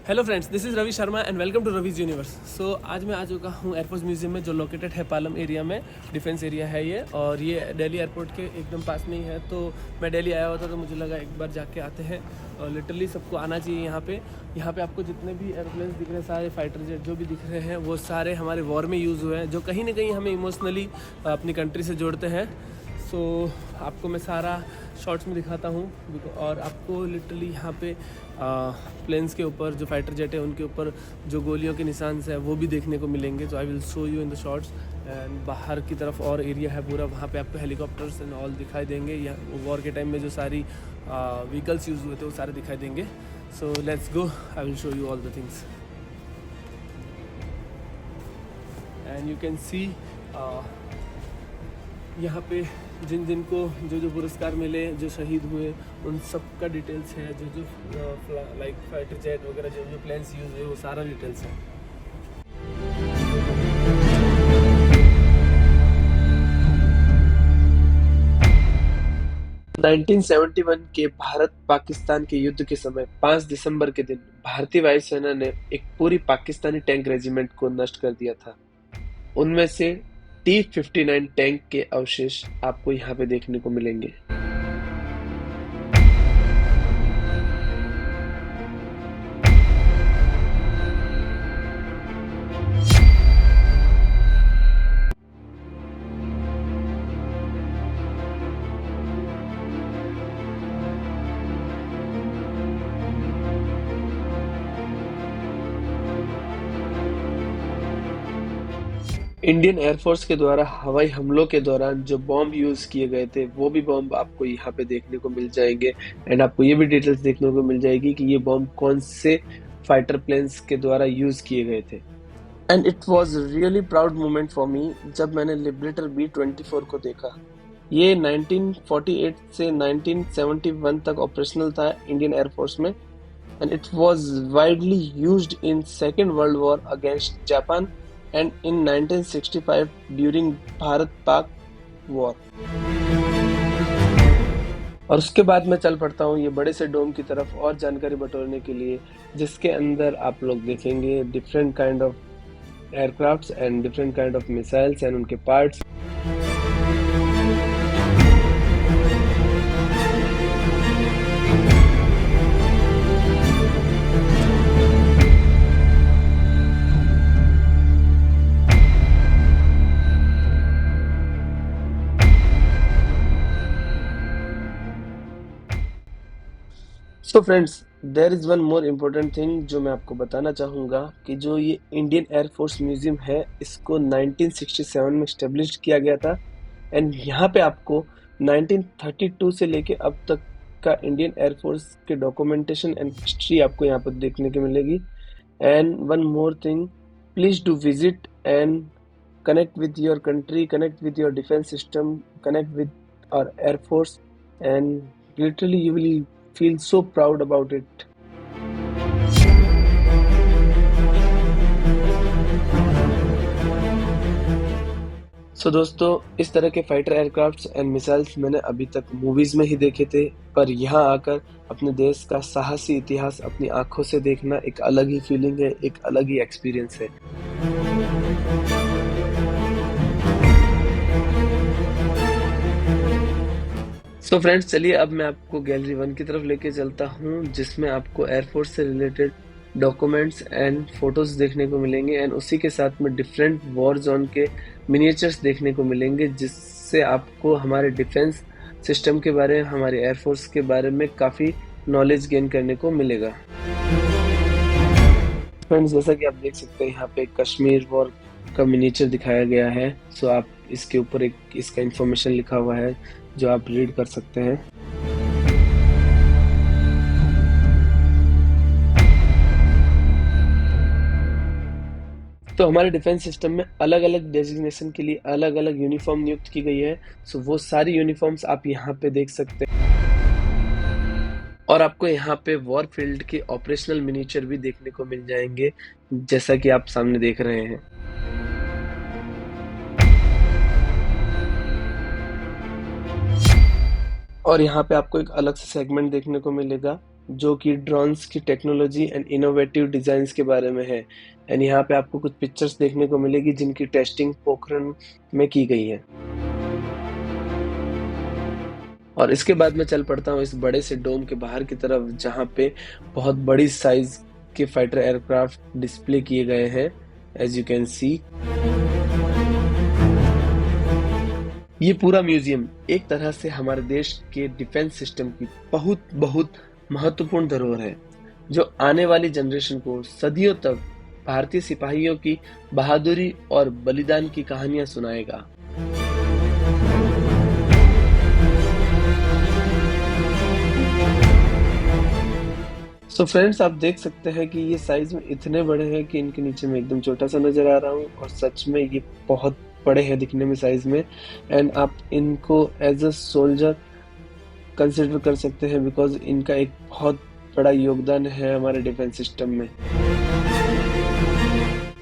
Hello friends, this is Ravi Sharma and welcome to Ravi's universe. So आज मैं आ चुका हूँ एयरफोर्स म्यूज़ियम में, जो लोकेटेड है पालम एरिया में। डिफेंस एरिया है ये, और ये दिल्ली एयरपोर्ट के एकदम पास में ही है। तो मैं दिल्ली आया हुआ था, तो मुझे लगा एक बार जाके आते हैं। और लिटरली सबको आना चाहिए यहाँ पे आपको जितने भी एयरप्लेन्स दिख रहे हैं, सारे फाइटर जेट जो भी दिख रहे हैं, वो सारे हमारे वॉर में यूज़ हुए हैं, जो कहीं ना कहीं हमें इमोशनली अपनी कंट्री से जोड़ते हैं। सो आपको मैं सारा शॉर्ट्स में दिखाता हूँ, और आपको लिटरली यहाँ पे प्लेन्स के ऊपर जो फाइटर जेट है उनके ऊपर जो गोलियों के निशान है वो भी देखने को मिलेंगे। तो I will show you in the shorts. And बाहर की तरफ और एरिया है पूरा, वहाँ पे आपको हेलीकॉप्टर्स एंड ऑल दिखाई देंगे। या वॉर के टाइम में जो सारी व्हीकल्स यूज़ हुए थे वो सारे दिखाई देंगे। So let's go, I will show you all the things. And you can see यहाँ पे जिन जिन को जो पुरस्कार मिले, जो शहीद हुए, उन सब का डिटेल्स है। जो लाइक फाइटर जेट वगैरह जो प्लेन्स यूज़ हुए, वो सारा डिटेल्स है। 1971 के भारत पाकिस्तान के युद्ध के समय 5 दिसंबर के दिन भारतीय वायुसेना ने एक पूरी पाकिस्तानी टैंक रेजिमेंट को नष्ट कर दिया था। उनमें से T-59 टैंक के अवशेष आपको यहाँ पे देखने को मिलेंगे। इंडियन एयरफोर्स के द्वारा हवाई हमलों के दौरान जो बॉम्ब यूज किए गए थे, वो भी बॉम्ब आपको यहाँ पे देखने को मिल जाएंगे। एंड आपको ये भी डिटेल्स देखने को मिल जाएगी कि ये बॉम्ब कौन से फाइटर प्लेन्स के द्वारा यूज किए गए थे। And it was really proud moment for me जब मैंने लिबरेटर B-24 को देखा। ये 1948 से 1971 तक ऑपरेशनल था इंडियन एयरफोर्स में। And it was widely used in second world war against Japan and in 1965 during भारत-पाक war. और उसके बाद मैं चल पड़ता हूँ ये बड़े से डोम की तरफ और जानकारी बटोरने के लिए, जिसके अंदर आप लोग देखेंगे different kind of aircrafts and different kind of missiles and उनके parts. So friends, there is one more important thing जो मैं आपको बताना चाहूँगा, कि जो ये इंडियन एयरफोर्स म्यूज़ियम है, इसको 1967 में इस्टेब्लिश किया गया था। एंड यहाँ पे आपको 1932 से लेके अब तक का इंडियन एयरफोर्स के डॉक्यूमेंटेशन एंड हिस्ट्री आपको यहाँ पर देखने को मिलेगी। And one more thing, please do visit and connect with your country, connect with your defense system, connect with our air force, and literally you will feel so proud about it. सो दोस्तों, इस तरह के fighter aircrafts and missiles मैंने अभी तक movies में ही देखे थे, पर यहाँ आकर अपने देश का साहसी इतिहास अपनी आंखों से देखना एक अलग ही फीलिंग है, एक अलग ही एक्सपीरियंस है। सो फ्रेंड्स, चलिए अब मैं आपको गैलरी 1 की तरफ लेके चलता हूँ, जिसमें आपको एयरफोर्स से रिलेटेड डॉक्यूमेंट्स एंड फोटोज देखने को मिलेंगे। एंड उसी के साथ में डिफरेंट वॉर जोन के मिनिएचर्स देखने को मिलेंगे, जिससे आपको हमारे डिफेंस सिस्टम के बारे में, हमारे एयरफोर्स के बारे में काफ़ी नॉलेज गेन करने को मिलेगा। फ्रेंड्स, जैसा कि आप देख सकते हैं, यहाँ पे कश्मीर वॉर का मिनिएचर दिखाया गया है। सो आप इसके ऊपर एक इसका इंफॉर्मेशन लिखा हुआ है, जो आप रीड कर सकते हैं। तो हमारे डिफेंस सिस्टम में अलग अलग डेजिग्नेशन के लिए अलग अलग यूनिफॉर्म नियुक्त की गई है। सो वो सारी यूनिफॉर्म्स आप यहाँ पे देख सकते हैं, और आपको यहाँ पे वॉर फील्ड के ऑपरेशनल मिनिएचर भी देखने को मिल जाएंगे, जैसा कि आप सामने देख रहे हैं। और यहाँ पे आपको एक अलग से सेगमेंट देखने को मिलेगा, जो कि ड्रोन्स की टेक्नोलॉजी एंड इनोवेटिव डिजाइन्स के बारे में है। एंड यहाँ पे आपको कुछ पिक्चर्स देखने को मिलेगी जिनकी टेस्टिंग पोखरण में की गई है। और इसके बाद मैं चल पड़ता हूँ इस बड़े से डोम के बाहर की तरफ, जहाँ पे बहुत बड़ी साइज के फाइटर एयरक्राफ्ट डिस्प्ले किए गए हैं, एज यू कैन सी। ये पूरा म्यूजियम एक तरह से हमारे देश के डिफेंस सिस्टम की बहुत बहुत महत्वपूर्ण धरोहर है, जो आने वाली जनरेशन को सदियों तक भारतीय सिपाहियों की बहादुरी और बलिदान की कहानियां सुनाएगा। सो फ्रेंड्स, आप देख सकते हैं कि ये साइज में इतने बड़े हैं कि इनके नीचे मैं एकदम छोटा सा नजर आ रहा हूँ, और सच में ये बहुत बड़े हैं दिखने में साइज में। एंड आप इनको एज अ सोल्जर कंसिडर कर सकते हैं, बिकॉज इनका एक बहुत बड़ा योगदान है हमारे डिफेंस सिस्टम में।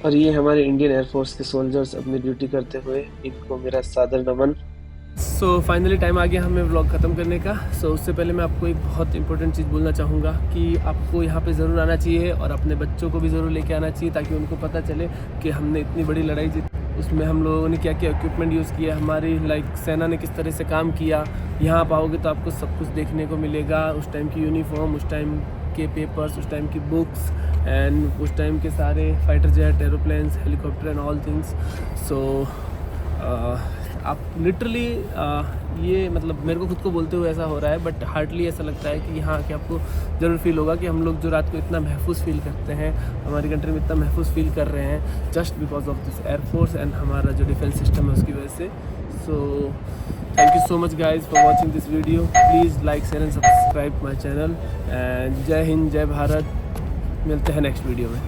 और ये हमारे इंडियन एयरफोर्स के सोल्जर्स अपनी ड्यूटी करते हुए, इनको मेरा सादर नमन। सो फाइनली टाइम आ गया हमें व्लॉग ख़त्म करने का। उससे पहले मैं आपको एक बहुत इंपॉर्टेंट चीज़ बोलना चाहूँगा कि आपको यहाँ पे ज़रूर आना चाहिए और अपने बच्चों को भी ज़रूर लेके आना चाहिए, ताकि उनको पता चले कि हमने इतनी बड़ी लड़ाई जीती, उसमें हम लोगों ने क्या क्या इक्विपमेंट यूज़ किया, हमारी सेना ने किस तरह से काम किया। यहाँ आप आओगे तो आपको सब कुछ देखने को मिलेगा, उस टाइम की यूनिफॉर्म, उस टाइम के पेपर्स, उस टाइम की बुक्स, एंड उस टाइम के सारे fighter jet, aeroplanes, helicopter and all things. आप लिटरली ये मतलब मेरे को खुद को बोलते हुए ऐसा हो रहा है, बट हार्डली ऐसा लगता है कि यहाँ आके आपको ज़रूर फील होगा कि हम लोग जो रात को इतना महफूज फील करते हैं, हमारी कंट्री में इतना महफूज फील कर रहे हैं, just because of this air force and हमारा जो डिफेंस सिस्टम है उसकी वजह से। So thank you so much guys for watching this video. Please like, share and subscribe my channel. And जय हिंद, जय भारत। मिलते हैं नेक्स्ट वीडियो में।